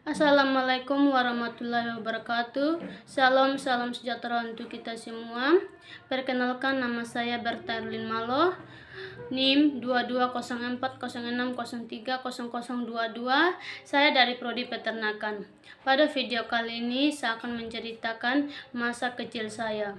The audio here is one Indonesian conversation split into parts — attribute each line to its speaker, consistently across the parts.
Speaker 1: Assalamualaikum warahmatullahi wabarakatuh. Salam sejahtera untuk kita semua. Perkenalkan, nama saya Berta Erlin Malo, NIM 220406030022. Saya dari Prodi Peternakan. Pada video kali ini saya akan menceritakan masa kecil saya.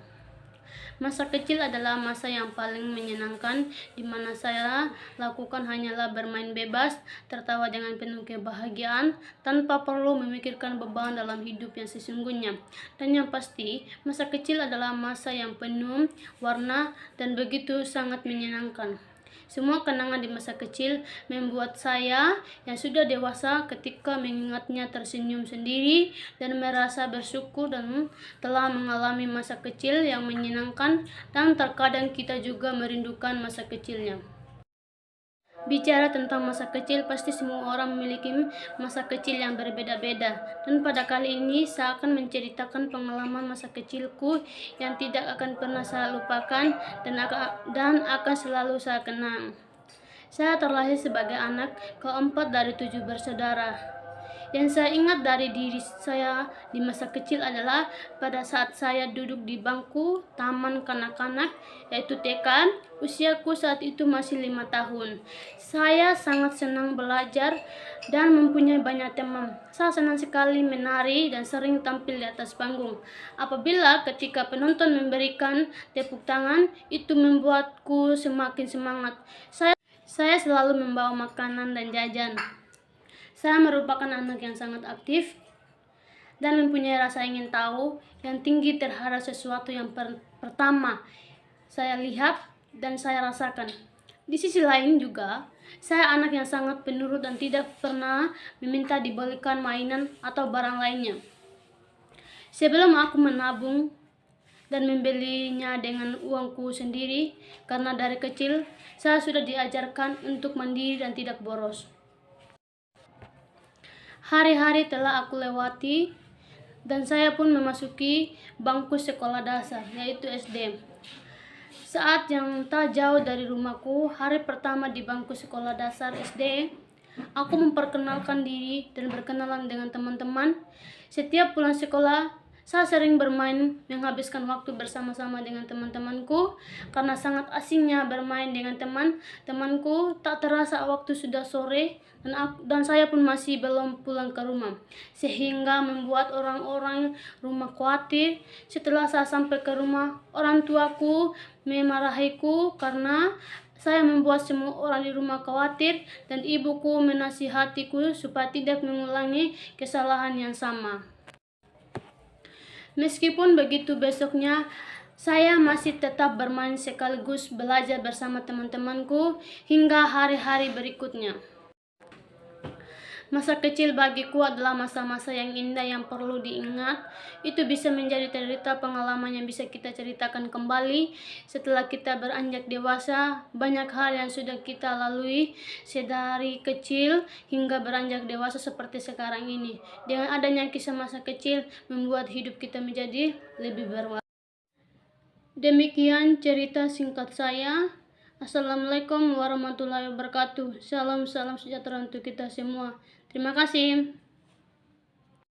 Speaker 1: Masa kecil adalah masa yang paling menyenangkan, di mana saya lakukan hanyalah bermain bebas, tertawa dengan penuh kebahagiaan, tanpa perlu memikirkan beban dalam hidup yang sesungguhnya. Dan yang pasti, masa kecil adalah masa yang penuh warna dan begitu sangat menyenangkan. Semua kenangan di masa kecil membuat saya yang sudah dewasa ketika mengingatnya tersenyum sendiri dan merasa bersyukur dan telah mengalami masa kecil yang menyenangkan, dan terkadang kita juga merindukan masa kecilnya. Bicara tentang masa kecil, pasti semua orang memiliki masa kecil yang berbeda-beda. Dan pada kali ini saya akan menceritakan pengalaman masa kecilku yang tidak akan pernah saya lupakan dan akan selalu saya kenang. Saya terlahir sebagai anak keempat dari 7 bersaudara. Yang saya ingat dari diri saya di masa kecil adalah pada saat saya duduk di bangku taman kanak-kanak, yaitu TK. Usiaku saat itu masih 5 tahun. Saya sangat senang belajar dan mempunyai banyak teman. Saya senang sekali menari dan sering tampil di atas panggung. Apabila ketika penonton memberikan tepuk tangan, itu membuatku semakin semangat. Saya selalu membawa makanan dan jajan. Saya merupakan anak yang sangat aktif dan mempunyai rasa ingin tahu yang tinggi terhadap sesuatu yang pertama saya lihat dan saya rasakan. Di sisi lain juga, saya anak yang sangat penurut dan tidak pernah meminta dibelikan mainan atau barang lainnya. Sebelum aku menabung dan membelinya dengan uangku sendiri, karena dari kecil saya sudah diajarkan untuk mandiri dan tidak boros. Hari-hari telah aku lewati dan saya pun memasuki bangku sekolah dasar, yaitu SD. Saat yang tak jauh dari rumahku, hari pertama di bangku sekolah dasar SD, aku memperkenalkan diri dan berkenalan dengan teman-teman. Setiap pulang sekolah, saya sering bermain, menghabiskan waktu bersama-sama dengan teman-temanku. Karena sangat asingnya bermain dengan teman-temanku, tak terasa waktu sudah sore dan saya pun masih belum pulang ke rumah, sehingga membuat orang-orang rumah khawatir. Setelah saya sampai ke rumah, orang tuaku memarahiku karena saya membuat semua orang di rumah khawatir, dan ibuku menasihatiku supaya tidak mengulangi kesalahan yang sama. Meskipun begitu, besoknya saya masih tetap bermain sekaligus belajar bersama teman-temanku hingga hari-hari berikutnya. Masa kecil bagiku adalah masa-masa yang indah yang perlu diingat. Itu bisa menjadi cerita pengalaman yang bisa kita ceritakan kembali setelah kita beranjak dewasa. Banyak hal yang sudah kita lalui sedari kecil hingga beranjak dewasa seperti sekarang ini. Dengan adanya kisah masa kecil membuat hidup kita menjadi lebih berwarna. Demikian cerita singkat saya. Assalamualaikum warahmatullahi wabarakatuh. Salam sejahtera untuk kita semua. Terima kasih.